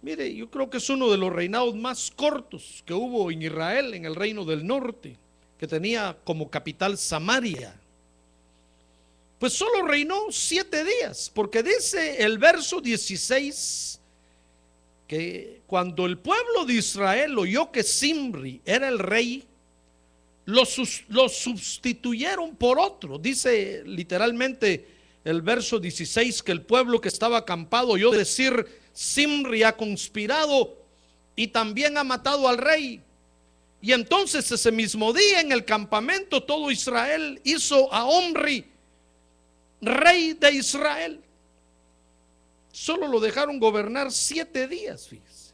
Mire, yo creo que es uno de los reinados más cortos que hubo en Israel, en el reino del norte, que tenía como capital Samaria. Pues solo reinó 7 días, porque dice el verso 16 que cuando el pueblo de Israel oyó que Zimri era el rey, lo sustituyeron por otro. Dice literalmente el verso 16 que el pueblo que estaba acampado oyó decir: Zimri ha conspirado y también ha matado al rey. Y entonces ese mismo día en el campamento todo Israel hizo a Omri rey de Israel. Solo lo dejaron gobernar 7 días, fíjese,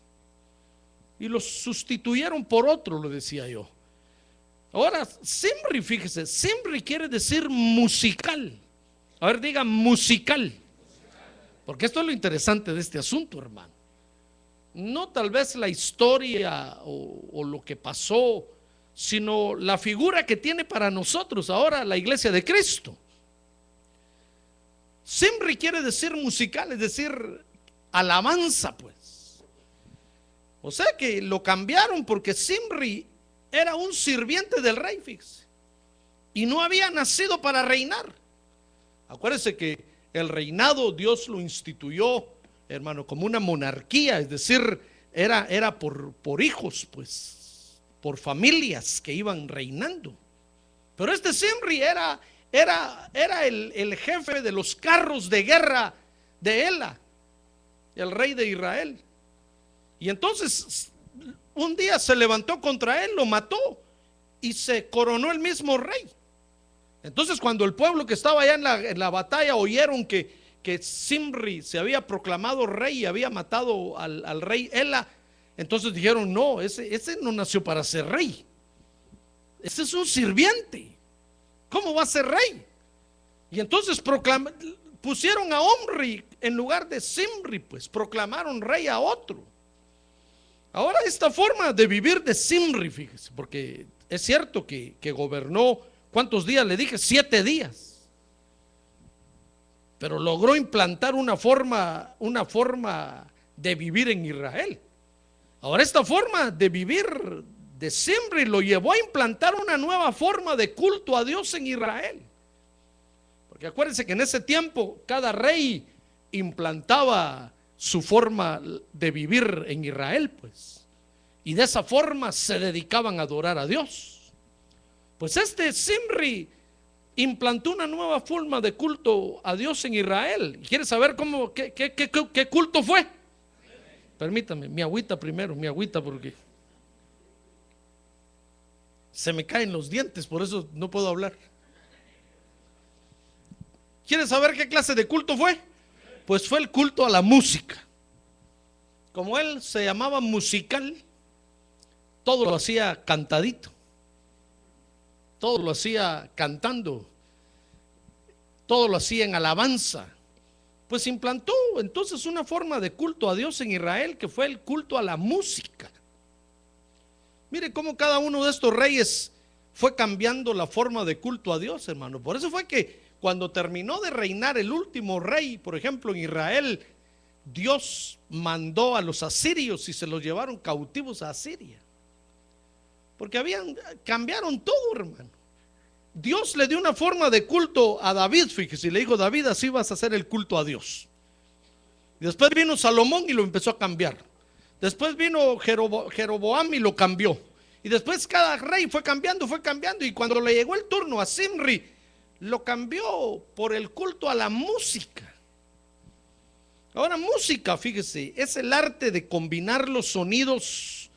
y lo sustituyeron por otro, lo decía yo. Ahora, Zimri, fíjese, Zimri quiere decir musical. A ver, diga musical. Porque esto es lo interesante de este asunto, hermano. No tal vez la historia o lo que pasó, sino la figura que tiene para nosotros ahora la iglesia de Cristo. Zimri quiere decir musical, es decir, alabanza, pues. O sea que lo cambiaron porque Zimri era un sirviente del rey, fíjese, y no había nacido para reinar. Acuérdense que el reinado Dios lo instituyó, hermano, como una monarquía, es decir, era por hijos, pues, por familias que iban reinando. Pero este Zimri era el jefe de los carros de guerra de Ela, el rey de Israel. Y entonces un día se levantó contra él, lo mató y se coronó el mismo rey. Entonces cuando el pueblo que estaba allá en la batalla oyeron que Zimri se había proclamado rey y había matado al rey Ela, entonces dijeron: no, ese no nació para ser rey, ese es un sirviente, ¿cómo va a ser rey? Y entonces pusieron a Omri en lugar de Zimri, pues proclamaron rey a otro. Ahora esta forma de vivir de Zimri, fíjese, porque es cierto que gobernó, ¿cuántos días le dije? 7 días. Pero logró implantar una forma de vivir en Israel. Ahora esta forma de vivir de Zimri lo llevó a implantar una nueva forma de culto a Dios en Israel. Porque acuérdense que en ese tiempo cada rey implantaba su forma de vivir en Israel, pues, y de esa forma se dedicaban a adorar a Dios. Pues este Zimri implantó una nueva forma de culto a Dios en Israel. ¿Quieres saber qué culto fue? Permítame, mi agüita primero, mi agüita, porque se me caen los dientes, por eso no puedo hablar. ¿Quieres saber qué clase de culto fue? Pues fue el culto a la música. Como él se llamaba musical, todo lo hacía cantadito, todo lo hacía cantando, todo lo hacía en alabanza. Pues implantó entonces una forma de culto a Dios en Israel que fue el culto a la música. Mire cómo cada uno de estos reyes fue cambiando la forma de culto a Dios, hermano. Por eso fue que cuando terminó de reinar el último rey, por ejemplo en Israel, Dios mandó a los asirios y se los llevaron cautivos a Asiria, porque cambiaron todo, hermano. Dios le dio una forma de culto a David, fíjese, y le dijo: David, así vas a hacer el culto a Dios. Y después vino Salomón y lo empezó a cambiar. Después vino Jeroboam y lo cambió. Y después cada rey fue cambiando, y cuando le llegó el turno a Zimri, lo cambió por el culto a la música. Ahora, música, fíjese, es el arte de combinar los sonidos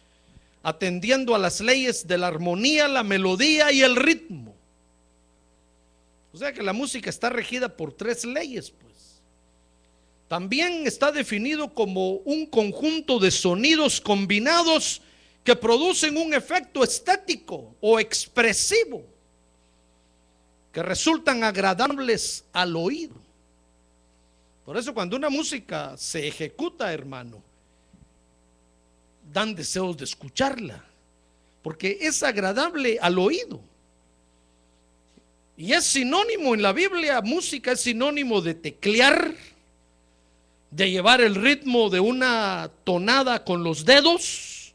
atendiendo a las leyes de la armonía, la melodía y el ritmo. O sea que la música está regida por 3 leyes, pues. También está definido como un conjunto de sonidos combinados que producen un efecto estético o expresivo que resultan agradables al oído. Por eso cuando una música se ejecuta, hermano, dan deseos de escucharla, porque es agradable al oído. Y es sinónimo en la Biblia, música es sinónimo de teclear, de llevar el ritmo de una tonada con los dedos,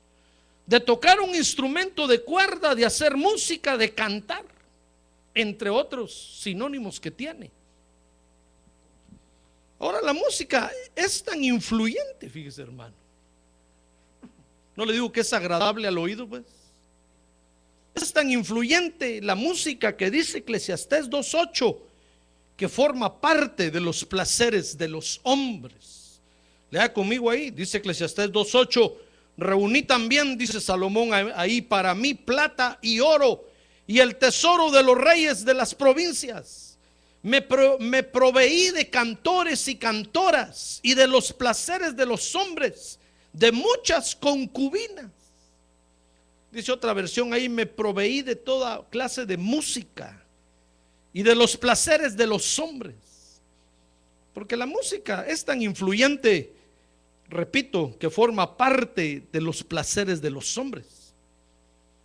de tocar un instrumento de cuerda, de hacer música, de cantar, entre otros sinónimos que tiene. Ahora la música es tan influyente, fíjese hermano. No le digo que es agradable al oído, pues. Es tan influyente la música que dice Eclesiastés 2:8 que forma parte de los placeres de los hombres. Lea conmigo ahí, dice Eclesiastés 2:8: reuní también, dice Salomón ahí, para mí plata y oro y el tesoro de los reyes de las provincias. Me proveí de cantores y cantoras y de los placeres de los hombres, de muchas concubinas. Dice otra versión ahí: me proveí de toda clase de música y de los placeres de los hombres. Porque la música es tan influyente, repito, que forma parte de los placeres de los hombres.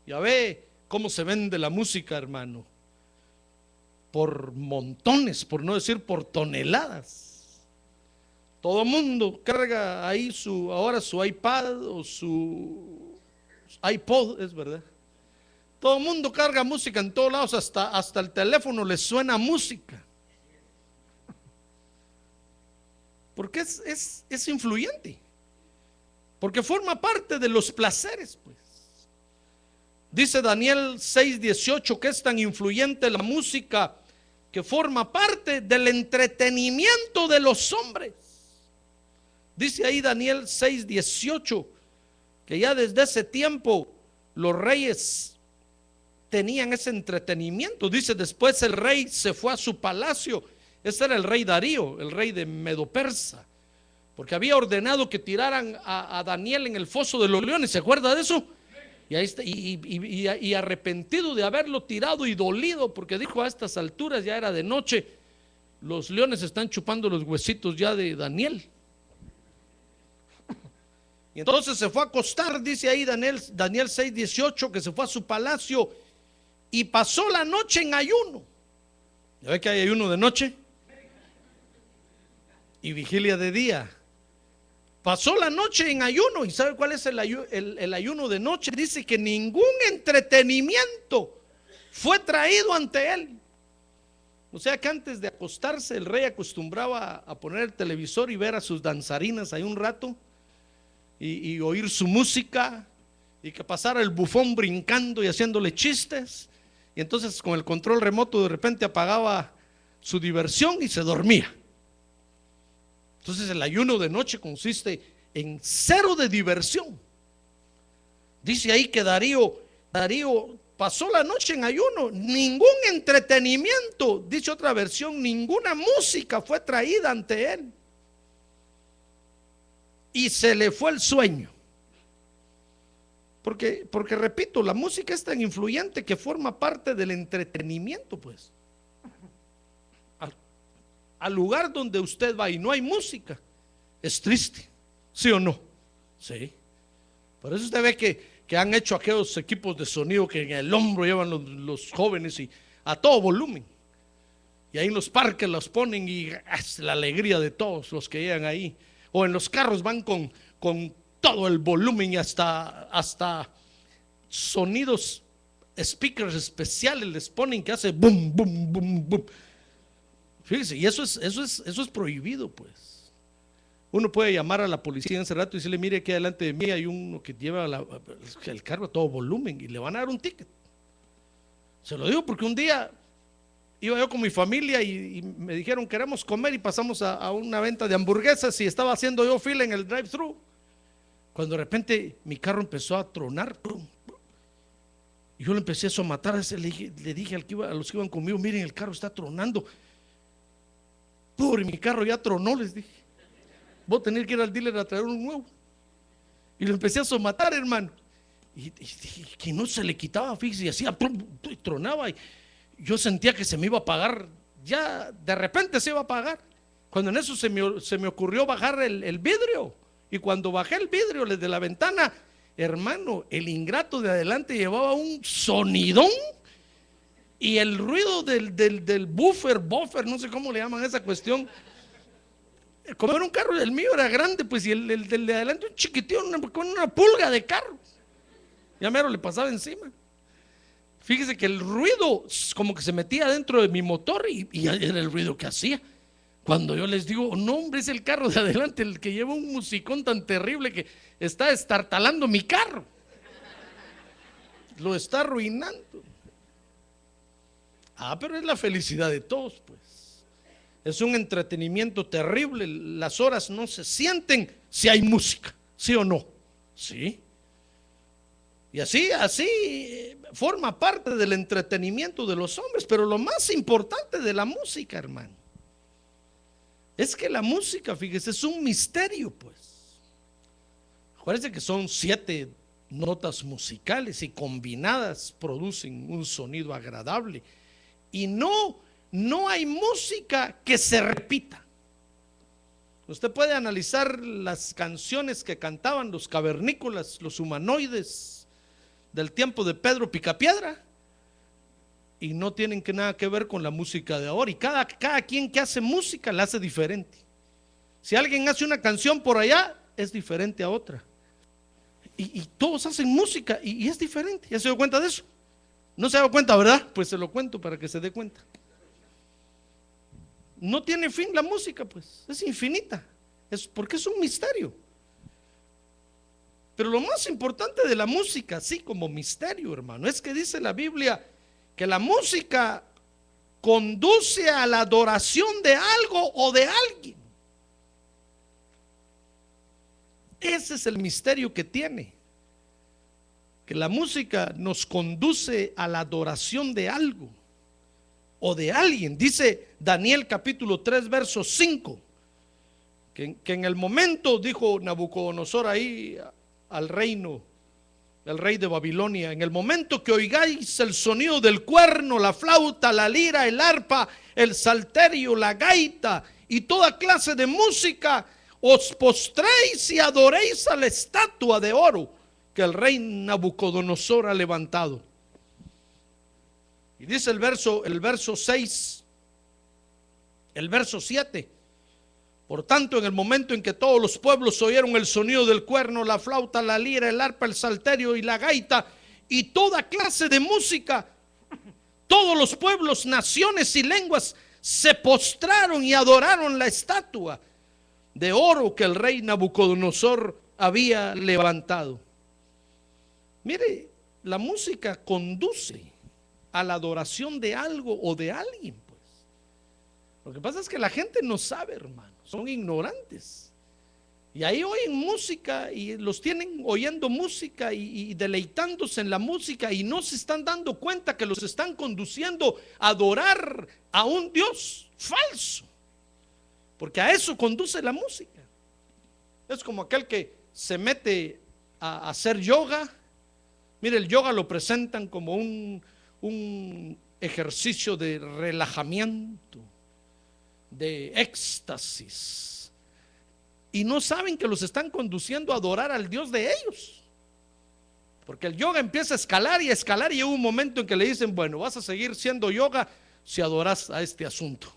Ya ve cómo se vende la música, hermano, por montones, por no decir por toneladas. Todo mundo carga ahí ahora su iPad o su iPod, es verdad. Todo el mundo carga música en todos lados, hasta el teléfono le suena música. Porque es influyente. Porque forma parte de los placeres, pues. Dice Daniel 6:18 que es tan influyente la música que forma parte del entretenimiento de los hombres. Dice ahí Daniel 6:18 que ya desde ese tiempo los reyes tenían ese entretenimiento. Dice: después el rey se fue a su palacio. Ese era el rey Darío, el rey de Medo-Persa, porque había ordenado que tiraran a Daniel en el foso de los leones. ¿Se acuerda de eso? Y ahí está, y arrepentido de haberlo tirado y dolido, porque dijo: a estas alturas ya era de noche, los leones están chupando los huesitos ya de Daniel. Y entonces se fue a acostar, dice ahí Daniel 6:18, que se fue a su palacio y pasó la noche en ayuno. ¿Ya ve que hay ayuno de noche y vigilia de día? Pasó la noche en ayuno. ¿Y sabe cuál es el ayuno de noche? Dice que ningún entretenimiento fue traído ante él. O sea que antes de acostarse el rey acostumbraba a poner el televisor y ver a sus danzarinas ahí un rato y oír su música, y que pasara el bufón brincando y haciéndole chistes, y entonces con el control remoto de repente apagaba su diversión y se dormía. Entonces el ayuno de noche consiste en cero de diversión. Dice ahí que Darío pasó la noche en ayuno, ningún entretenimiento, dice otra versión, ninguna música fue traída ante él, y se le fue el sueño. Porque repito, la música es tan influyente que forma parte del entretenimiento, pues. Al lugar donde usted va y no hay música, es triste, ¿sí o no? Sí. Por eso usted ve que han hecho aquellos equipos de sonido que en el hombro llevan los jóvenes y a todo volumen. Y ahí en los parques los ponen y es la alegría de todos los que llegan ahí. O en los carros van con todo el volumen y hasta sonidos, speakers especiales les ponen que hace boom, boom, boom, boom. Fíjese, y eso es prohibido, pues. Uno puede llamar a la policía en ese rato y decirle: mire, aquí adelante de mí hay uno que lleva el carro a todo volumen, y le van a dar un ticket. Se lo digo porque un día iba yo con mi familia y me dijeron: queremos comer, y pasamos a una venta de hamburguesas y estaba haciendo yo fila en el drive-thru, cuando de repente mi carro empezó a tronar, y yo le empecé a somatar. Le dije a los que iban conmigo: miren, el carro está tronando. Pobre, mi carro ya tronó, les dije, voy a tener que ir al dealer a traer uno nuevo. Y lo empecé a somatar, hermano, y que no se le quitaba, fíjese, y hacía y tronaba, y yo sentía que se me iba a apagar, ya de repente se iba a apagar. Cuando en eso se me ocurrió bajar el vidrio, y cuando bajé el vidrio desde la ventana, hermano, el ingrato de adelante llevaba un sonidón, y el ruido del buffer, no sé cómo le llaman a esa cuestión, Como era un carro, el mío era grande, pues, y el del de adelante un chiquitío, con una pulga de carro. Ya mero le pasaba encima. Fíjese que el ruido como que se metía dentro de mi motor y era el ruido que hacía. Cuando yo les digo, no hombre, es el carro de adelante el que lleva un musicón tan terrible que está estartalando mi carro. Lo está arruinando. Pero es la felicidad de todos, pues. Es un entretenimiento terrible. Las horas no se sienten si hay música, ¿sí o no? Sí. Y así forma parte del entretenimiento de los hombres. Pero lo más importante de la música, hermano, es que la música, fíjese, es un misterio, pues. Acuérdense que son 7 notas musicales y combinadas producen un sonido agradable. Y no hay música que se repita. Usted puede analizar las canciones que cantaban los cavernícolas, los humanoides del tiempo de Pedro Picapiedra, y no tienen nada que ver con la música de ahora. Y cada quien que hace música la hace diferente. Si alguien hace una canción por allá, es diferente a otra. Y todos hacen música y es diferente. ¿Ya se dio cuenta de eso? No se ha dado cuenta, ¿verdad? Pues se lo cuento para que se dé cuenta. No tiene fin la música, pues es infinita. Porque es un misterio. Pero lo más importante de la música, así como misterio, hermano, es que dice la Biblia que la música conduce a la adoración de algo o de alguien. Ese es el misterio que tiene, que la música nos conduce a la adoración de algo o de alguien. Dice Daniel capítulo 3 verso 5 que en el momento, dijo Nabucodonosor ahí al reino, el rey de Babilonia, en el momento que oigáis el sonido del cuerno, la flauta, la lira, el arpa, el salterio, la gaita y toda clase de música, os postréis y adoréis a la estatua de oro que el rey Nabucodonosor ha levantado. Y dice el verso 6, el verso 7: por tanto, en el momento en que todos los pueblos oyeron el sonido del cuerno, la flauta, la lira, el arpa, el salterio y la gaita y toda clase de música, todos los pueblos, naciones y lenguas se postraron y adoraron la estatua de oro que el rey Nabucodonosor había levantado. Mire, la música conduce a la adoración de algo o de alguien, pues. Lo que pasa es que la gente no sabe, hermano, son ignorantes. Y ahí oyen música y los tienen oyendo música y deleitándose en la música y no se están dando cuenta que los están conduciendo a adorar a un Dios falso. Porque a eso conduce la música. Es como aquel que se mete a hacer yoga. Mire, el yoga lo presentan como un ejercicio de relajamiento, de éxtasis. Y no saben que los están conduciendo a adorar al Dios de ellos. Porque el yoga empieza a escalar y llega un momento en que le dicen, bueno, vas a seguir siendo yoga si adoras a este asunto.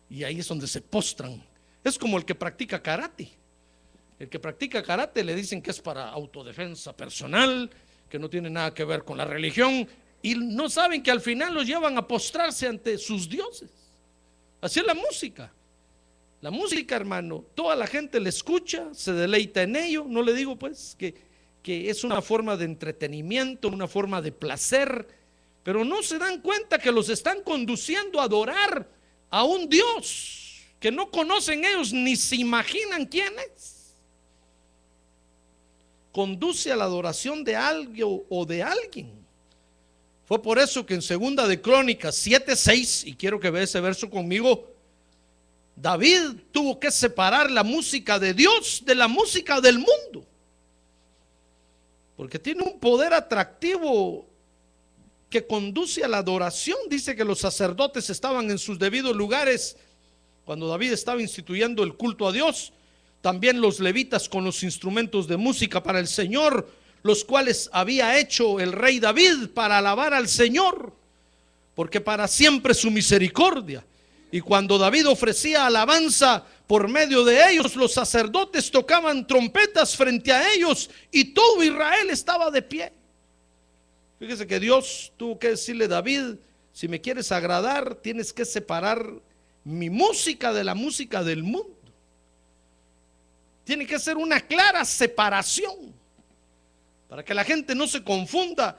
Y ahí es donde se postran. Es como el que practica karate. El que practica karate le dicen que es para autodefensa personal, que no tiene nada que ver con la religión, y no saben que al final los llevan a postrarse ante sus dioses. Así es la música. La música, hermano, toda la gente la escucha, se deleita en ello. No le digo pues que es una forma de entretenimiento, una forma de placer, pero no se dan cuenta que los están conduciendo a adorar a un Dios que no conocen ellos ni se imaginan quién es. Conduce a la adoración de algo o de alguien. Fue por eso que en Segunda de Crónicas 7:6, y quiero que vea ese verso conmigo, David tuvo que separar la música de Dios de la música del mundo, porque tiene un poder atractivo que conduce a la adoración. Dice que los sacerdotes estaban en sus debidos lugares cuando David estaba instituyendo el culto a Dios. También los levitas con los instrumentos de música para el Señor, los cuales había hecho el rey David para alabar al Señor, porque para siempre su misericordia. Y cuando David ofrecía alabanza por medio de ellos. Los sacerdotes tocaban trompetas frente a ellos y todo Israel estaba de pie. Fíjese que Dios tuvo que decirle a David: si me quieres agradar, tienes que separar mi música de la música del mundo. Tiene que ser una clara separación para que la gente no se confunda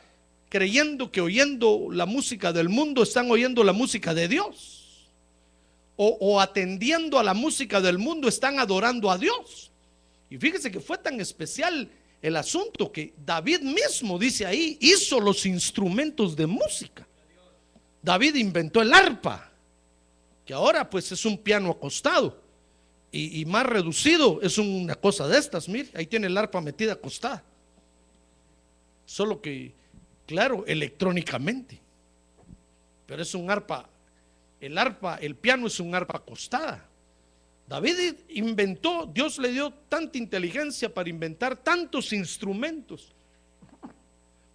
creyendo que oyendo la música del mundo están oyendo la música de Dios, o atendiendo a la música del mundo están adorando a Dios. Y fíjese que fue tan especial el asunto que David mismo, dice ahí, hizo los instrumentos de música. David inventó el arpa, que ahora pues es un piano acostado, y más reducido, es una cosa de estas. Mire, ahí tiene el arpa metida acostada, solo que claro, electrónicamente, pero es un arpa. El piano es un arpa acostada. David inventó, Dios le dio tanta inteligencia para inventar tantos instrumentos,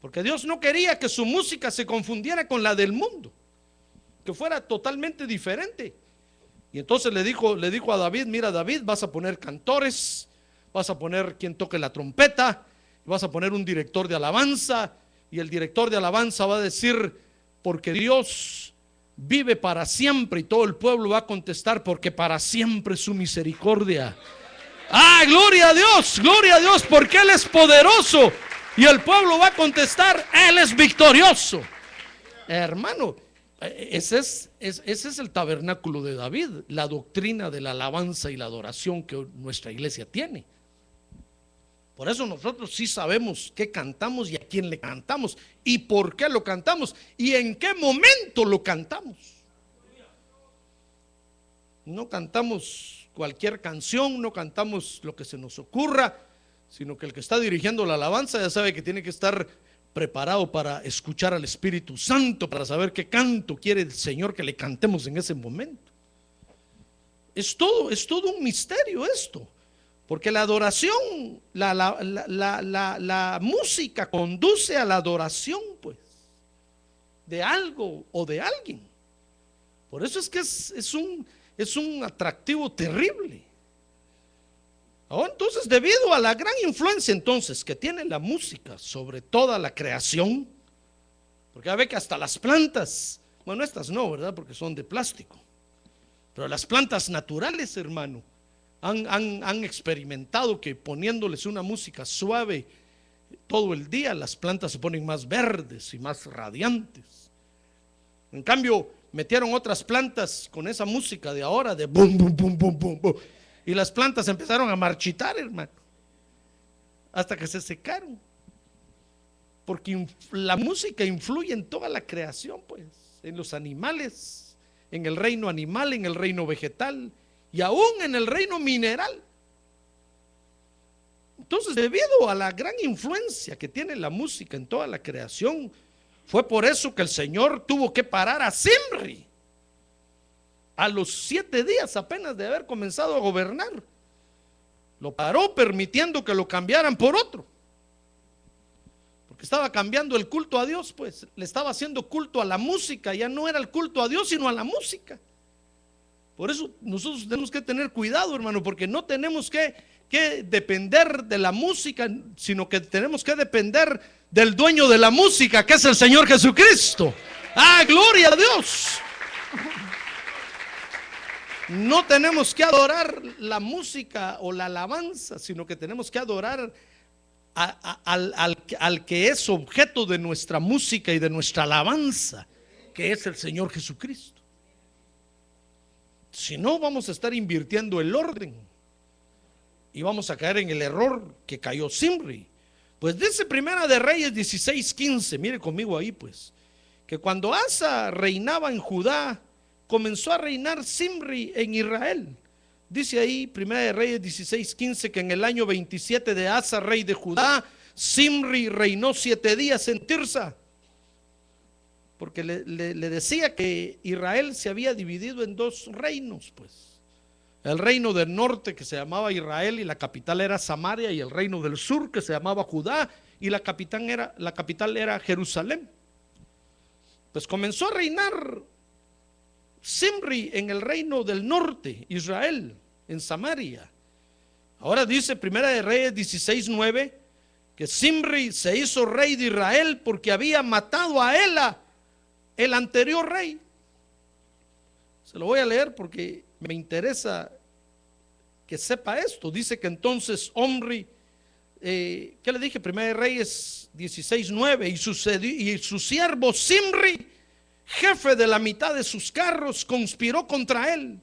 porque Dios no quería que su música se confundiera con la del mundo, que fuera totalmente diferente. Y entonces le dijo a David: mira, David, vas a poner cantores, vas a poner quien toque la trompeta, vas a poner un director de alabanza, y el director de alabanza va a decir: porque Dios vive para siempre. Y todo el pueblo va a contestar: porque para siempre es su misericordia. Ah, gloria a Dios, porque Él es poderoso. Y el pueblo va a contestar: Él es victorioso. Hermano, ese es el tabernáculo de David, la doctrina de la alabanza y la adoración que nuestra iglesia tiene. Por eso nosotros sí sabemos qué cantamos y a quién le cantamos y por qué lo cantamos y en qué momento lo cantamos. No cantamos cualquier canción, no cantamos lo que se nos ocurra, sino que el que está dirigiendo la alabanza ya sabe que tiene que estar preparado para escuchar al Espíritu Santo, para saber qué canto quiere el Señor que le cantemos en ese momento. Es todo un misterio esto. Porque la adoración, la música conduce a la adoración, pues, de algo o de alguien. Por eso es que es un atractivo terrible. Ahora, entonces, debido a la gran influencia entonces que tiene la música sobre toda la creación, porque ya ve que hasta las plantas, bueno, estas no, ¿verdad? Porque son de plástico, pero las plantas naturales, hermano, han experimentado que poniéndoles una música suave todo el día, las plantas se ponen más verdes y más radiantes. En cambio, metieron otras plantas con esa música de ahora, de bum, bum, bum, bum, bum, bum, y las plantas empezaron a marchitar, hermano, hasta que se secaron. Porque la música influye en toda la creación, pues, en los animales, en el reino animal, en el reino vegetal y aún en el reino mineral. Entonces, debido a la gran influencia que tiene la música en toda la creación, fue por eso que el Señor tuvo que parar a Zimri a los 7 días apenas de haber comenzado a gobernar. Lo paró permitiendo que lo cambiaran por otro, porque estaba cambiando el culto a Dios, pues le estaba haciendo culto a la música. Ya no era el culto a Dios sino a la música. Por eso nosotros tenemos que tener cuidado, hermano, porque no tenemos que depender de la música, sino que tenemos que depender del dueño de la música, que es el Señor Jesucristo. ¡Ah, gloria a Dios! No tenemos que adorar la música o la alabanza, sino que tenemos que adorar al que es objeto de nuestra música y de nuestra alabanza, que es el Señor Jesucristo. Si no, vamos a estar invirtiendo el orden y vamos a caer en el error que cayó Zimri. Pues dice Primera de Reyes 16:15, mire conmigo ahí, pues, que cuando Asa reinaba en Judá, comenzó a reinar Zimri en Israel. Dice ahí Primera de Reyes 16:15 que en el año 27 de Asa, rey de Judá, Zimri reinó 7 días en Tirsa, porque le decía que Israel se había dividido en 2 reinos, pues. El reino del norte, que se llamaba Israel y la capital era Samaria, y el reino del sur, que se llamaba Judá y la capital era Jerusalén. Pues comenzó a reinar Zimri en el reino del norte, Israel, en Samaria. Ahora dice Primera de Reyes 16:9 que Zimri se hizo rey de Israel porque había matado a Ela, el anterior rey. Se lo voy a leer porque me interesa que sepa esto. Dice que entonces Omri, ¿qué le dije? Primera de Reyes 16:9, y su siervo Zimri, jefe de la mitad de sus carros, conspiró contra él.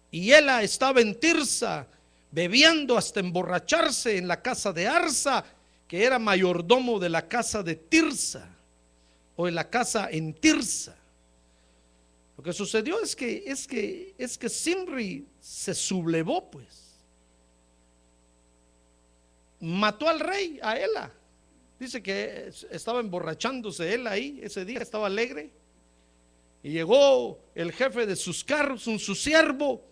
Y Ela estaba en Tirsa, bebiendo hasta emborracharse en la casa de Arsa, que era mayordomo de la casa de Tirsa, o de la casa en Tirsa. Lo que sucedió es que Zimri se sublevó, pues. Mató al rey, a Ela. Dice que estaba emborrachándose él ahí, ese día estaba alegre. Y llegó el jefe de sus carros, su siervo,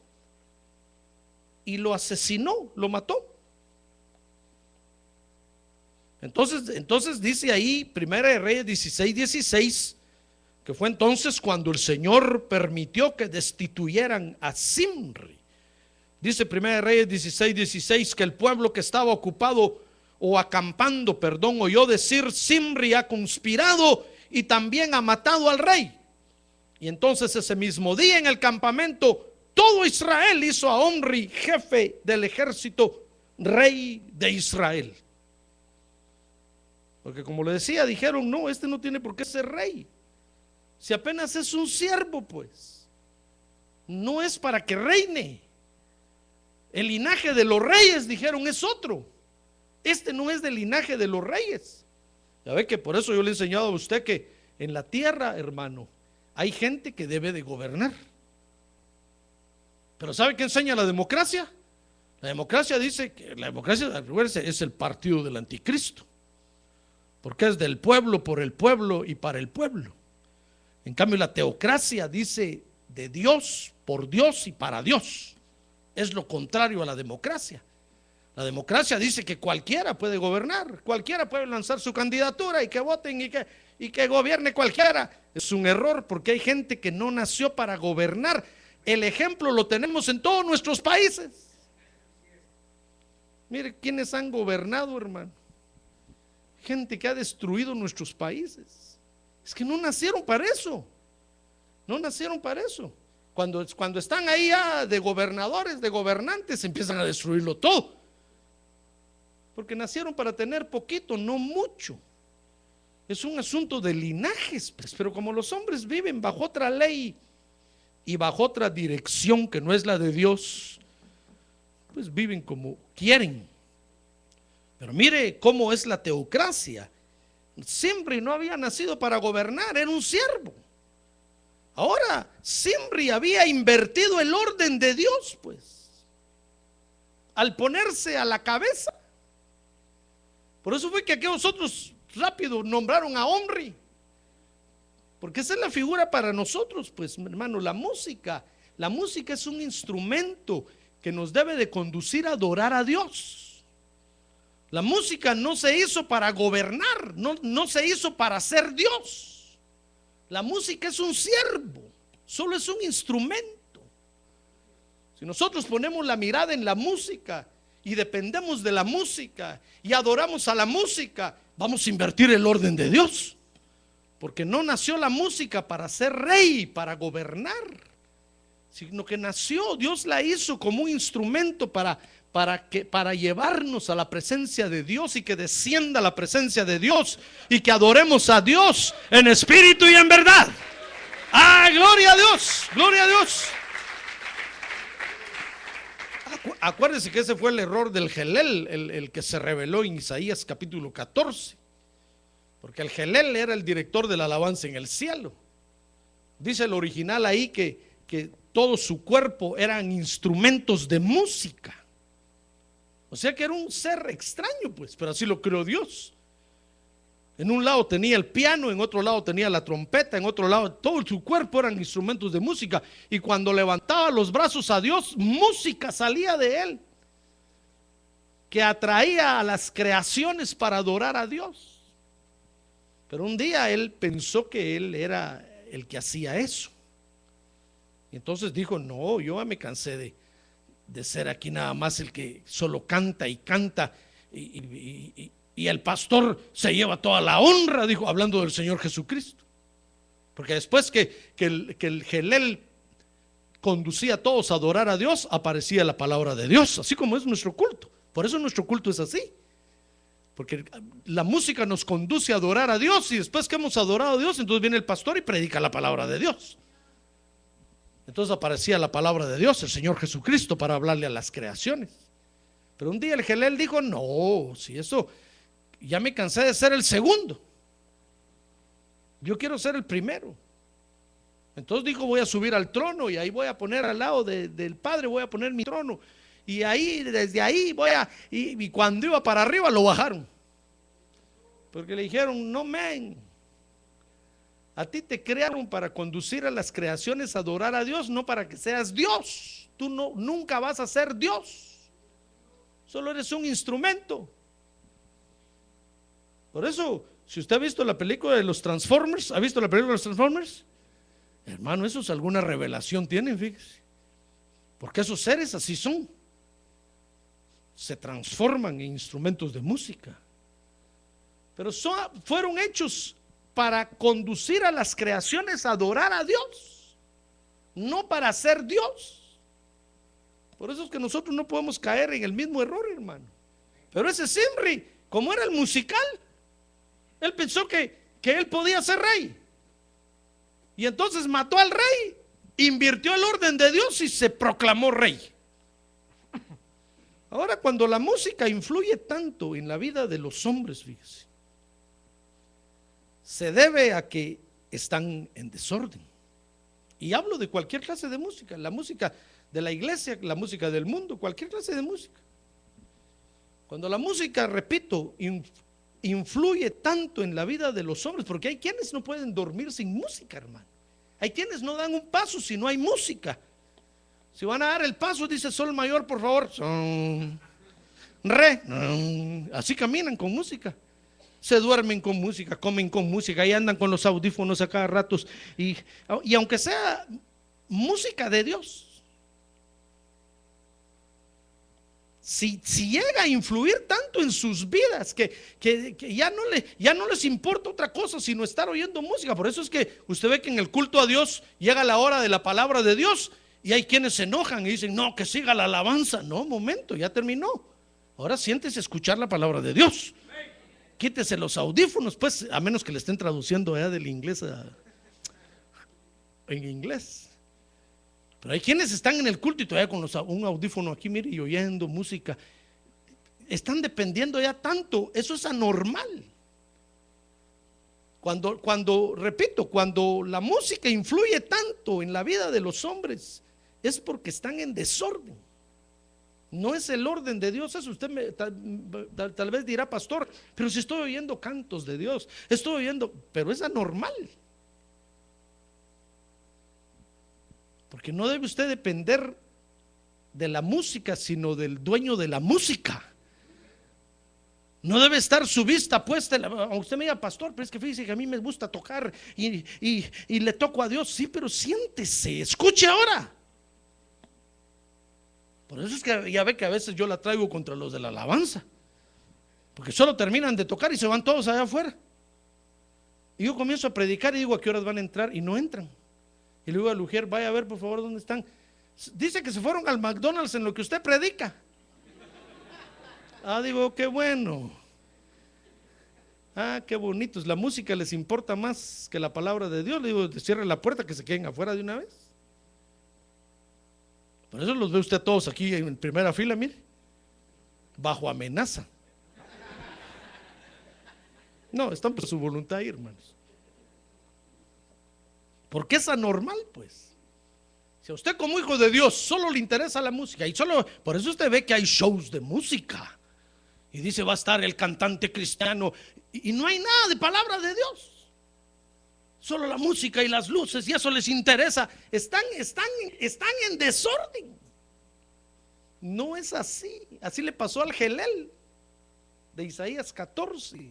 y lo asesinó, lo mató. Entonces dice ahí, Primera de Reyes 16:16, que fue entonces cuando el Señor permitió que destituyeran a Zimri. Dice Primera de Reyes 16:16 que el pueblo que estaba ocupado o acampando, oyó decir: Zimri ha conspirado y también ha matado al rey. Y entonces ese mismo día en el campamento todo Israel hizo a Omri jefe del ejército, rey de Israel. Porque como le decía, dijeron: no, este no tiene por qué ser rey, si apenas es un siervo, pues no es para que reine. El linaje de los reyes, dijeron, es otro. Este no es del linaje de los reyes. Ya ve que por eso yo le he enseñado a usted que en la tierra, hermano, hay gente que debe de gobernar. Pero ¿sabe qué enseña la democracia? La democracia dice que la democracia es el partido del anticristo, porque es del pueblo, por el pueblo y para el pueblo. En cambio la teocracia dice de Dios, por Dios y para Dios. Es lo contrario a la democracia. La democracia dice que cualquiera puede gobernar, cualquiera puede lanzar su candidatura y que voten y que gobierne cualquiera. Es un error, porque hay gente que no nació para gobernar. El ejemplo lo tenemos en todos nuestros países. Mire quiénes han gobernado, hermano. Gente que ha destruido nuestros países. Es que no nacieron para eso. No nacieron para eso. Cuando están ahí ya de gobernadores, de gobernantes, empiezan a destruirlo todo. Porque nacieron para tener poquito, no mucho. Es un asunto de linajes, pues. Pero como los hombres viven bajo otra ley y bajo otra dirección que no es la de Dios, pues viven como quieren. Pero mire cómo es la teocracia. Zimri no había nacido para gobernar, era un siervo. Ahora Zimri había invertido el orden de Dios, pues, al ponerse a la cabeza. Por eso fue que aquellos otros rápido nombraron a Omri, porque esa es la figura para nosotros, pues, hermano. La música es un instrumento que nos debe de conducir a adorar a Dios. La música no se hizo para gobernar, no se hizo para ser Dios. La música es un siervo, solo es un instrumento. Si nosotros ponemos la mirada en la música y dependemos de la música y adoramos a la música, vamos a invertir el orden de Dios, porque no nació la música para ser rey, para gobernar, sino que nació, Dios la hizo como un instrumento para llevarnos a la presencia de Dios, y que descienda la presencia de Dios y que adoremos a Dios en espíritu y en verdad. ¡Ah, gloria a Dios! ¡Gloria a Dios! Acuérdense que ese fue el error del Gelel, el que se reveló en Isaías capítulo 14, porque el Gelel era el director de la alabanza en el cielo. Dice el original ahí que todo su cuerpo eran instrumentos de música. O sea que era un ser extraño, pues, pero así lo creó Dios. En un lado tenía el piano, en otro lado tenía la trompeta, en otro lado todo su cuerpo eran instrumentos de música. Y cuando levantaba los brazos a Dios, música salía de él, que atraía a las creaciones para adorar a Dios. Pero un día él pensó que él era el que hacía eso. Y entonces dijo: no, yo me cansé de ser aquí nada más el que solo canta y canta y el pastor se lleva toda la honra, dijo, hablando del Señor Jesucristo. Porque después que el Gelel conducía a todos a adorar a Dios, aparecía la palabra de Dios, así como es nuestro culto. Por eso nuestro culto es así, porque la música nos conduce a adorar a Dios, y después que hemos adorado a Dios, entonces viene el pastor y predica la palabra de Dios. Entonces aparecía la palabra de Dios, el Señor Jesucristo, para hablarle a las creaciones. Pero un día el Gelel dijo, no, si eso, ya me cansé de ser el segundo, yo quiero ser el primero. Entonces dijo, voy a subir al trono y ahí voy a poner al lado del Padre, voy a poner mi trono. Y ahí, desde ahí voy a, y cuando iba para arriba lo bajaron. Porque le dijeron, no, men, a ti te crearon para conducir a las creaciones a adorar a Dios, no para que seas Dios. Tú no, nunca vas a ser Dios. Solo eres un instrumento. Por eso, si usted ha visto la película de los Transformers, ¿ha visto la película de los Transformers? Hermano, eso es alguna revelación tienen, fíjese. Porque esos seres así son. Se transforman en instrumentos de música. Pero fueron hechos para conducir a las creaciones a adorar a Dios, no para ser Dios. Por eso es que nosotros no podemos caer en el mismo error, hermano. Pero ese Zimri, como era el musical, él pensó que él podía ser rey. Y entonces mató al rey, invirtió el orden de Dios y se proclamó rey. Ahora, cuando la música influye tanto en la vida de los hombres, fíjese, se debe a que están en desorden. Y hablo de cualquier clase de música, la música de la iglesia, la música del mundo, cualquier clase de música. Cuando la música, repito, influye tanto en la vida de los hombres, porque hay quienes no pueden dormir sin música, hermano. Hay quienes no dan un paso si no hay música. Si van a dar el paso, dice sol mayor, por favor, son, re, así caminan con música. Se duermen con música, comen con música y andan con los audífonos a cada rato. Y aunque sea música de Dios, si llega a influir tanto en sus vidas que ya no les importa otra cosa sino estar oyendo música. Por eso es que usted ve que en el culto a Dios llega la hora de la palabra de Dios y hay quienes se enojan y dicen, no, que siga la alabanza. No, momento, ya terminó. Ahora siéntese a escuchar la palabra de Dios. Quítese los audífonos, pues, a menos que le estén traduciendo del inglés en inglés. Pero hay quienes están en el culto y todavía con un audífono aquí, mire, y oyendo música. Están dependiendo ya tanto, eso es anormal. Repito, cuando la música influye tanto en la vida de los hombres, es porque están en desorden. No es el orden de Dios. Eso usted tal vez dirá, pastor, pero si estoy oyendo cantos de Dios, estoy oyendo, pero es anormal. Porque no debe usted depender de la música, sino del dueño de la música. No debe estar su vista puesta usted me diga, pastor, pero es que fíjese que a mí me gusta tocar y le toco a Dios. Sí, pero siéntese, escuche ahora. Por eso es que ya ve que a veces yo la traigo contra los de la alabanza, porque solo terminan de tocar y se van todos allá afuera. Y yo comienzo a predicar y digo, ¿a qué horas van a entrar? Y no entran. Y le digo a Lugier, vaya a ver por favor dónde están. Dice que se fueron al McDonald's en lo que usted predica. Digo, qué bueno. Qué bonitos. La música les importa más que la palabra de Dios. Le digo, cierre la puerta, que se queden afuera de una vez. Por eso los ve usted todos aquí en primera fila, mire, bajo amenaza. No, están por su voluntad, hermanos. Porque es anormal, pues. Si a usted como hijo de Dios solo le interesa la música, por eso usted ve que hay shows de música y dice va a estar el cantante cristiano y no hay nada de palabra de Dios. Solo la música y las luces, y eso les interesa. Están en desorden. No es así. Así le pasó al Gelel de Isaías 14.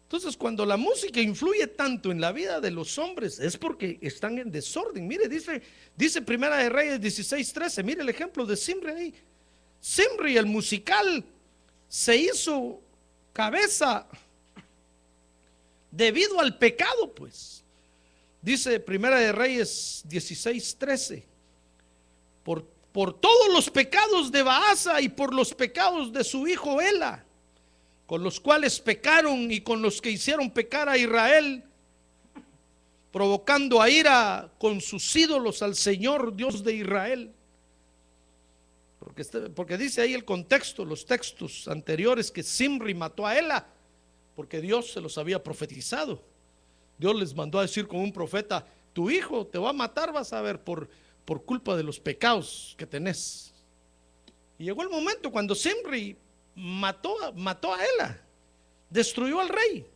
Entonces, cuando la música influye tanto en la vida de los hombres, es porque están en desorden. Mire, dice Primera de Reyes 16:13, mire el ejemplo de Zimri ahí. Zimri, el musical, se hizo cabeza debido al pecado, pues. Dice Primera de Reyes 16:13, por todos los pecados de Baasa y por los pecados de su hijo Ela, con los cuales pecaron y con los que hicieron pecar a Israel, provocando a ira con sus ídolos al Señor Dios de Israel. Porque dice ahí el contexto, los textos anteriores, que Zimri mató a Ela porque Dios se los había profetizado. Dios les mandó a decir con un profeta: tu hijo te va a matar, vas a ver, por culpa de los pecados que tenés. Y llegó el momento cuando Zimri mató a Ela, destruyó al rey,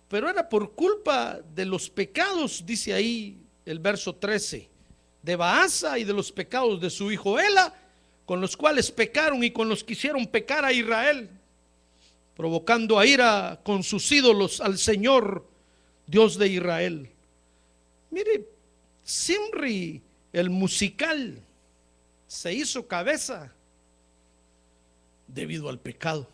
pero era por culpa de los pecados, dice ahí el verso 13, de Baasa y de los pecados de su hijo Ela, con los cuales pecaron y con los que hicieron pecar a Israel, provocando a ira con sus ídolos al Señor Dios de Israel. Mire, Zimri, el musical, se hizo cabeza debido al pecado.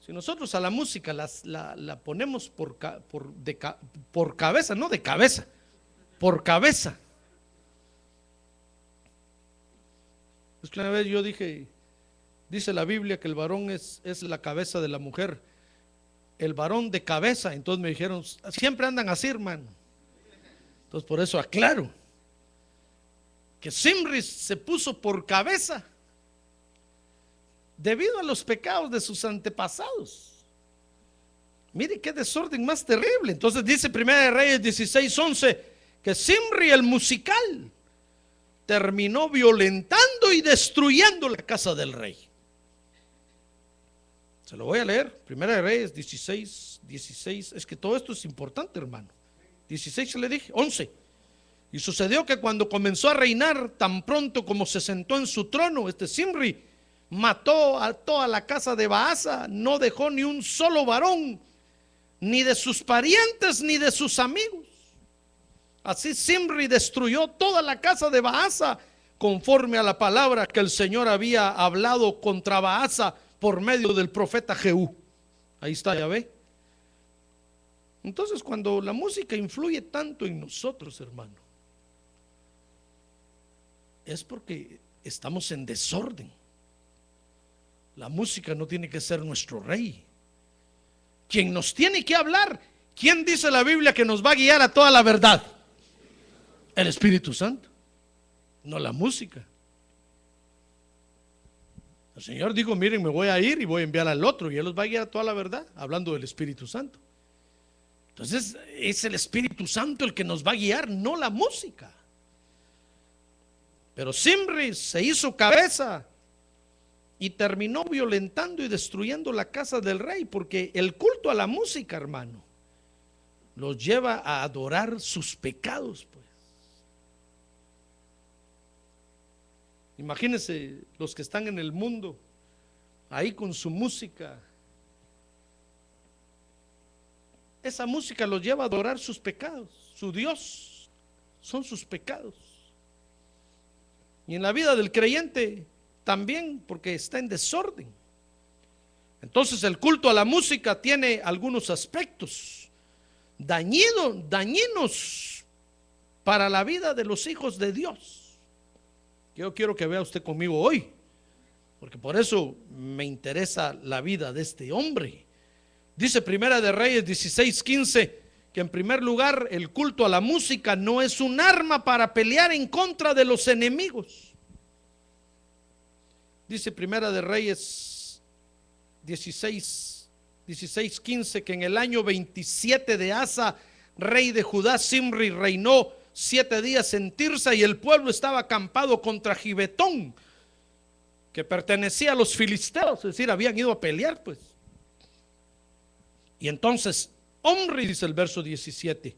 Si nosotros a la música la ponemos por cabeza, no de cabeza, por cabeza. Es que una vez yo dije, dice la Biblia que el varón es la cabeza de la mujer, el varón de cabeza. Entonces me dijeron, siempre andan así, hermano. Entonces por eso aclaro que Zimri se puso por cabeza debido a los pecados de sus antepasados. Mire qué desorden más terrible. Entonces dice Primera de Reyes 16:11 que Zimri, el musical, terminó violentando y destruyendo la casa del rey. Se lo voy a leer. Primera de Reyes 16. Es que todo esto es importante, hermano. 16 le dije, 11. Y sucedió que cuando comenzó a reinar, tan pronto como se sentó en su trono, Zimri mató a toda la casa de Baasa, no dejó ni un solo varón, ni de sus parientes ni de sus amigos. Así Zimri destruyó toda la casa de Baasa, conforme a la palabra que el Señor había hablado contra Baasa por medio del profeta Jehú. Ahí está, ya ve. Entonces, cuando la música influye tanto en nosotros, hermano, es porque estamos en desorden. La música no tiene que ser nuestro rey. Quien nos tiene que hablar, ¿quién dice la Biblia que nos va a guiar a toda la verdad? El Espíritu Santo, no la música. El Señor dijo, miren, me voy a ir y voy a enviar al otro, y Él los va a guiar a toda la verdad, hablando del Espíritu Santo. Entonces es el Espíritu Santo el que nos va a guiar, no la música. Pero Zimri se hizo cabeza y terminó violentando y destruyendo la casa del rey, porque el culto a la música, hermano, los lleva a adorar sus pecados, pues. Imagínense los que están en el mundo ahí con su música. Esa música los lleva a adorar sus pecados. Su Dios son sus pecados. Y en la vida del creyente también, porque está en desorden. Entonces el culto a la música tiene algunos aspectos dañinos para la vida de los hijos de Dios. Yo quiero que vea usted conmigo hoy, porque por eso me interesa la vida de este hombre. Dice Primera de Reyes 16:15 que en primer lugar el culto a la música no es un arma para pelear en contra de los enemigos. Dice Primera de Reyes 16:15 que en el año 27 de Asa, rey de Judá, Zimri reinó 7 días en Tirsa, y el pueblo estaba acampado contra Gibetón, que pertenecía a los filisteos, es decir, habían ido a pelear, pues. Y entonces Omri, dice el verso 17,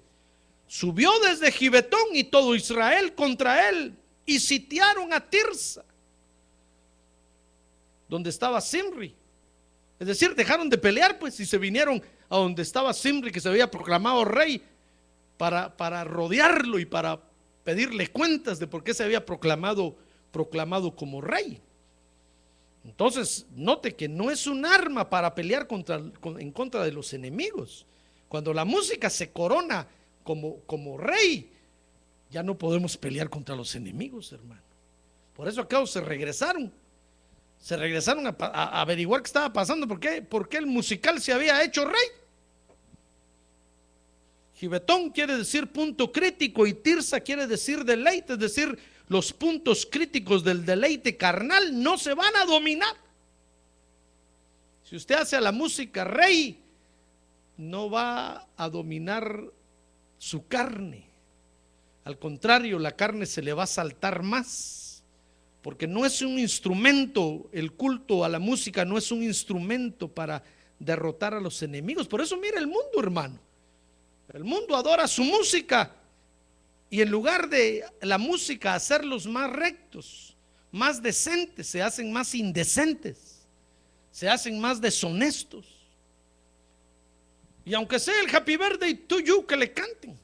subió desde Gibetón y todo Israel contra él, y sitiaron a Tirsa, donde estaba Zimri. Es decir, dejaron de pelear pues y se vinieron a donde estaba Zimri, que se había proclamado rey, para rodearlo y para pedirle cuentas de por qué se había proclamado como rey. Entonces, note que no es un arma para pelear en contra de los enemigos. Cuando la música se corona como rey, ya no podemos pelear contra los enemigos, hermano. Por eso acá se regresaron a averiguar qué estaba pasando, por qué el musical se había hecho rey. Gibetón quiere decir punto crítico y Tirsa quiere decir deleite, es decir, los puntos críticos del deleite carnal no se van a dominar. Si usted hace a la música rey, no va a dominar su carne. Al contrario, la carne se le va a saltar más, porque no es un instrumento, el culto a la música no es un instrumento para derrotar a los enemigos. Por eso mira el mundo, hermano. El mundo adora su música y en lugar de la música hacerlos más rectos, más decentes, se hacen más indecentes, se hacen más deshonestos. Y aunque sea el Happy Birthday to you que le canten,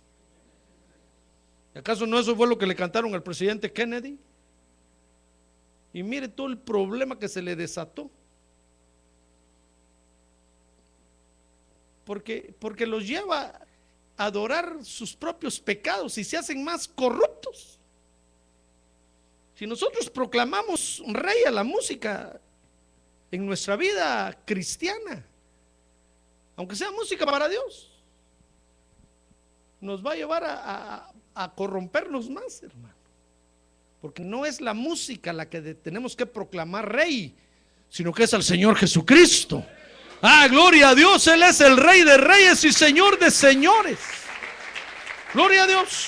¿acaso no eso fue lo que le cantaron al presidente Kennedy? Y mire todo el problema que se le desató. Porque los lleva a adorar sus propios pecados y se hacen más corruptos. Si nosotros proclamamos rey a la música en nuestra vida cristiana, aunque sea música para Dios, nos va a llevar a corrompernos más, hermano. Porque no es la música la que tenemos que proclamar rey, sino que es al Señor Jesucristo. Ah, gloria a Dios, Él es el Rey de reyes y Señor de señores. Gloria a Dios.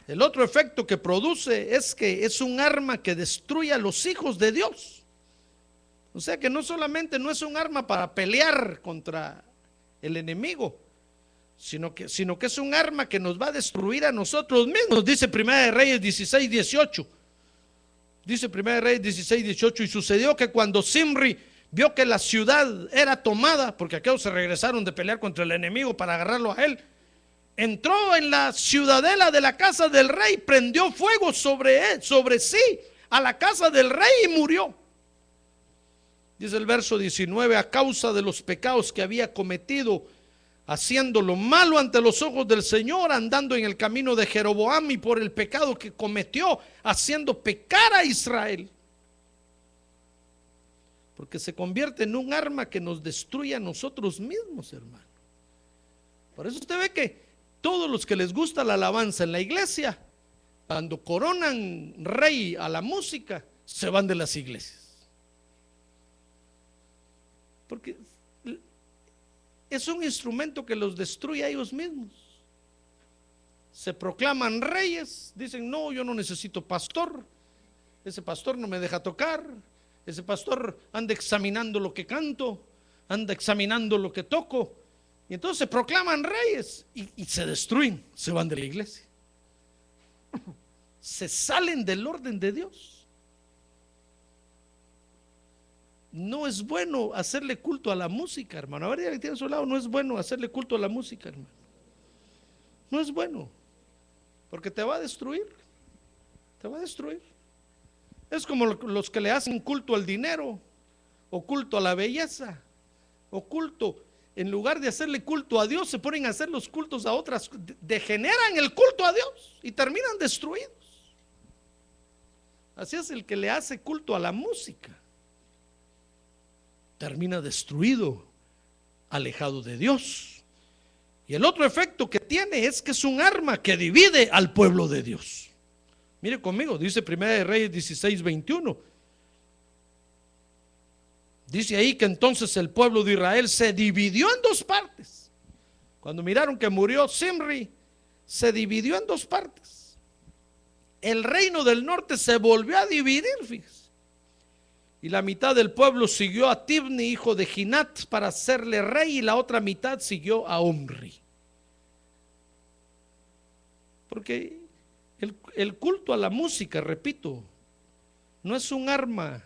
El otro efecto que produce es que es un arma que destruye a los hijos de Dios. O sea que no solamente no es un arma para pelear contra el enemigo, sino que es un arma que nos va a destruir a nosotros mismos. Dice Primera de Reyes 16:18. Dice Primera de Reyes 16:18. Y sucedió que cuando Zimri vio que la ciudad era tomada, porque aquellos se regresaron de pelear contra el enemigo para agarrarlo a él, entró en la ciudadela de la casa del rey, prendió fuego sobre sí a la casa del rey y murió. Dice el verso 19: a causa de los pecados que había cometido, haciendo lo malo ante los ojos del Señor, andando en el camino de Jeroboam, y por el pecado que cometió, haciendo pecar a Israel. Porque se convierte en un arma que nos destruye a nosotros mismos, hermano. Por eso usted ve que todos los que les gusta la alabanza en la iglesia, cuando coronan rey a la música, se van de las iglesias. Porque es un instrumento que los destruye a ellos mismos. Se proclaman reyes, dicen: no, yo no necesito pastor, ese pastor no me deja tocar, ese pastor anda examinando lo que canto, anda examinando lo que toco. Y entonces se proclaman reyes y se destruyen, se van de la iglesia, se salen del orden de Dios. No es bueno hacerle culto a la música, hermano. A ver, ya que tiene a su lado, no es bueno hacerle culto a la música, hermano. No es bueno, porque te va a destruir. Te va a destruir. Es como los que le hacen culto al dinero, o culto a la belleza, o culto, en lugar de hacerle culto a Dios, se ponen a hacer los cultos a otras, degeneran el culto a Dios y terminan destruidos. Así es el que le hace culto a la música, termina destruido, alejado de Dios. Y el otro efecto que tiene es que es un arma que divide al pueblo de Dios. Mire conmigo, dice Primera de Reyes 16:21. Dice ahí que entonces el pueblo de Israel se dividió en dos partes. Cuando miraron que murió Zimri, se dividió en dos partes. El reino del norte se volvió a dividir, fíjese. Y la mitad del pueblo siguió a Tibni, hijo de Ginat, para hacerle rey, y la otra mitad siguió a Omri. Porque el culto a la música, repito, no es un arma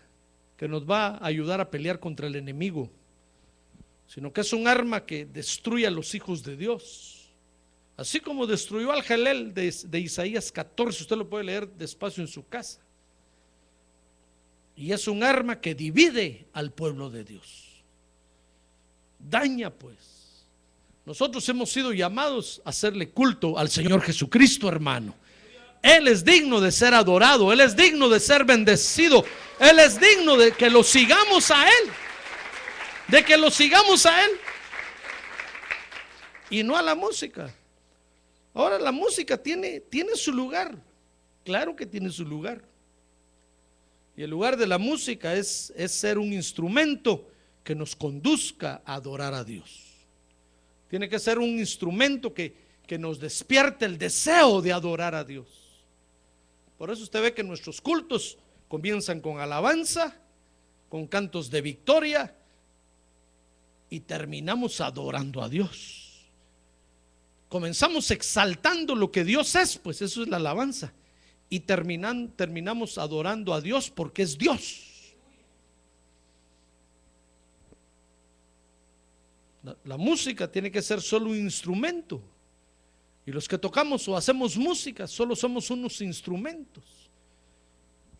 que nos va a ayudar a pelear contra el enemigo, sino que es un arma que destruye a los hijos de Dios. Así como destruyó al Jalel de Isaías 14, usted lo puede leer despacio en su casa. Y es un arma que divide al pueblo de Dios. Daña pues. Nosotros hemos sido llamados a hacerle culto al Señor Jesucristo, hermano. Él es digno de ser adorado, Él es digno de ser bendecido, Él es digno de que lo sigamos a Él, de que lo sigamos a Él y no a la música. Ahora la música tiene su lugar, claro que tiene su lugar. Y el lugar de la música es ser un instrumento que nos conduzca a adorar a Dios. Tiene que ser un instrumento que nos despierte el deseo de adorar a Dios. Por eso usted ve que nuestros cultos comienzan con alabanza, con cantos de victoria y terminamos adorando a Dios. Comenzamos exaltando lo que Dios es, pues eso es la alabanza. Y terminamos adorando a Dios porque es Dios. La música tiene que ser solo un instrumento. Y los que tocamos o hacemos música solo somos unos instrumentos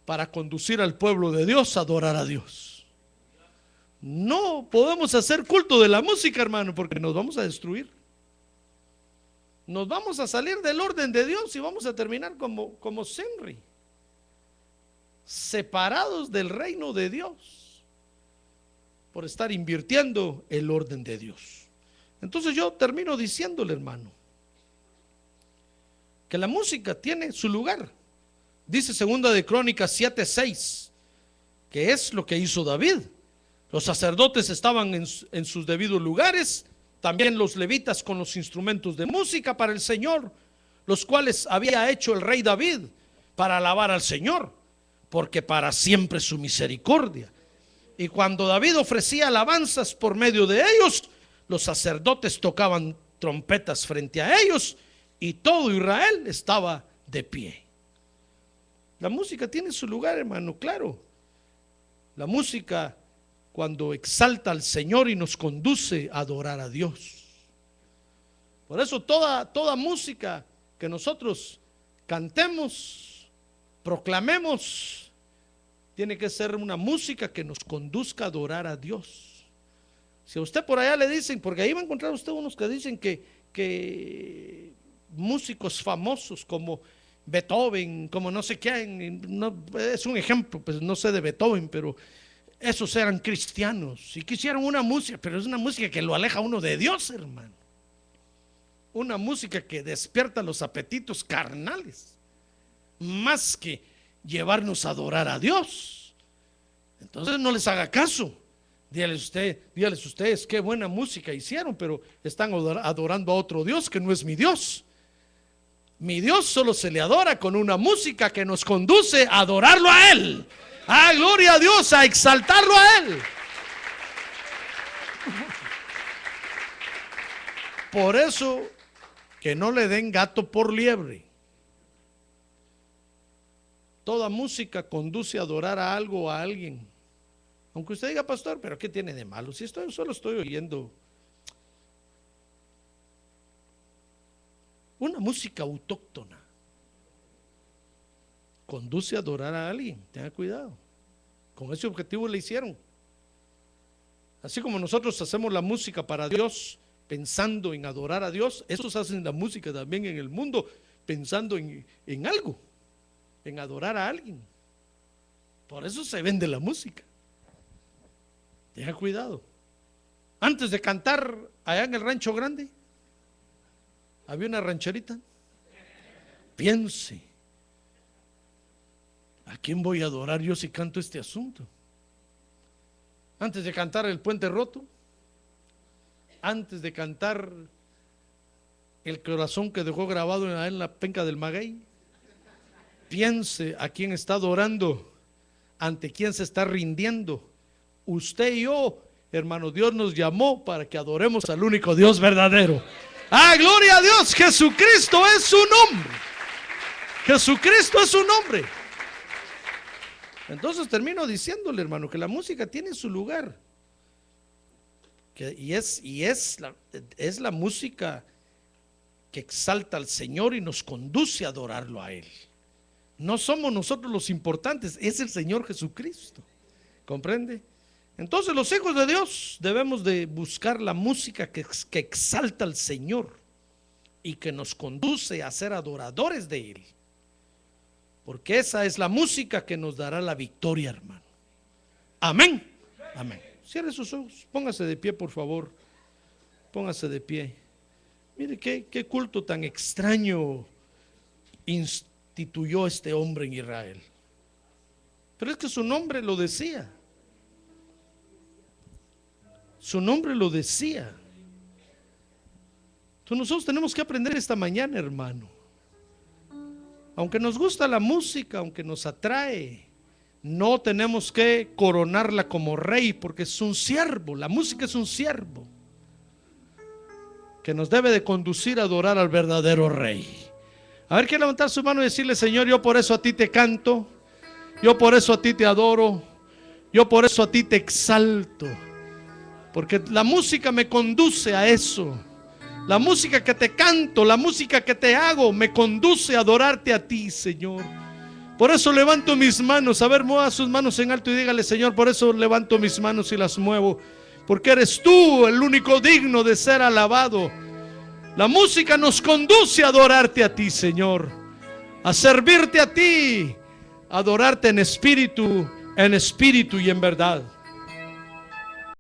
para conducir al pueblo de Dios a adorar a Dios. No podemos hacer culto de la música, hermano, porque nos vamos a destruir. Nos vamos a salir del orden de Dios y vamos a terminar como Zimri, separados del reino de Dios por estar invirtiendo el orden de Dios. Entonces yo termino diciéndole, hermano, que la música tiene su lugar. Dice segunda de Crónicas 7:6, que es lo que hizo David. Los sacerdotes estaban en sus debidos lugares, también los levitas con los instrumentos de música para el Señor, los cuales había hecho el rey David para alabar al Señor, porque para siempre es su misericordia. Y cuando David ofrecía alabanzas por medio de ellos, los sacerdotes tocaban trompetas frente a ellos y todo Israel estaba de pie. La música tiene su lugar, hermano, claro. La música cuando exalta al Señor y nos conduce a adorar a Dios. Por eso toda música que nosotros cantemos, proclamemos, tiene que ser una música que nos conduzca a adorar a Dios. Si a usted por allá le dicen, porque ahí va a encontrar usted unos que dicen que músicos famosos como Beethoven, como no sé quién, no, es un ejemplo, pues no sé de Beethoven, pero esos eran cristianos y quisieron una música, pero es una música que lo aleja a uno de Dios, hermano. Una música que despierta los apetitos carnales, más que llevarnos a adorar a Dios. Entonces no les haga caso. Dígales ustedes qué buena música hicieron, pero están adorando a otro Dios que no es mi Dios. Mi Dios solo se le adora con una música que nos conduce a adorarlo a Él. ¡Ah, gloria a Dios! A exaltarlo a Él. Por eso que no le den gato por liebre. Toda música conduce a adorar a algo o a alguien. Aunque usted diga, pastor, pero ¿qué tiene de malo? Si solo estoy oyendo una música autóctona. Conduce a adorar a alguien, tenga cuidado. Con ese objetivo le hicieron. Así como nosotros hacemos la música para Dios, pensando en adorar a Dios, esos hacen la música también en el mundo, pensando en algo, en adorar a alguien. Por eso se vende la música. Tenga cuidado. Antes de cantar allá en el Rancho Grande, había una rancherita. Piense, ¿a quién voy a adorar yo si canto este asunto? Antes de cantar El Puente Roto, antes de cantar El Corazón que dejó grabado en la penca del maguey, piense a quién está adorando, ante quién se está rindiendo. Usted y yo, hermano, Dios nos llamó para que adoremos al único Dios verdadero. ¡Ah, gloria a Dios! Jesucristo es su nombre. Jesucristo es su nombre. Entonces termino diciéndole, hermano, que la música tiene su lugar. Es la música que exalta al Señor y nos conduce a adorarlo a Él. No somos nosotros los importantes, es el Señor Jesucristo. ¿Comprende? Entonces los hijos de Dios debemos de buscar la música que exalta al Señor y que nos conduce a ser adoradores de Él. Porque esa es la música que nos dará la victoria, hermano. Amén. Amén. Cierre sus ojos, póngase de pie, por favor. Póngase de pie. Mire qué culto tan extraño instituyó este hombre en Israel. Pero es que su nombre lo decía. Su nombre lo decía. Entonces nosotros tenemos que aprender esta mañana, hermano. Aunque nos gusta la música, aunque nos atrae, no tenemos que coronarla como rey, porque es un siervo. La música es un siervo que nos debe de conducir a adorar al verdadero rey. A ver, quiere levantar su mano y decirle: Señor, yo por eso a ti te canto, yo por eso a ti te adoro, yo por eso a ti te exalto, porque la música me conduce a eso. La música que te canto, la música que te hago, me conduce a adorarte a ti, Señor. Por eso levanto mis manos. A ver, mueva sus manos en alto y dígale: Señor, por eso levanto mis manos y las muevo, porque eres tú el único digno de ser alabado. La música nos conduce a adorarte a ti, Señor, a servirte a ti, a adorarte en espíritu y en verdad.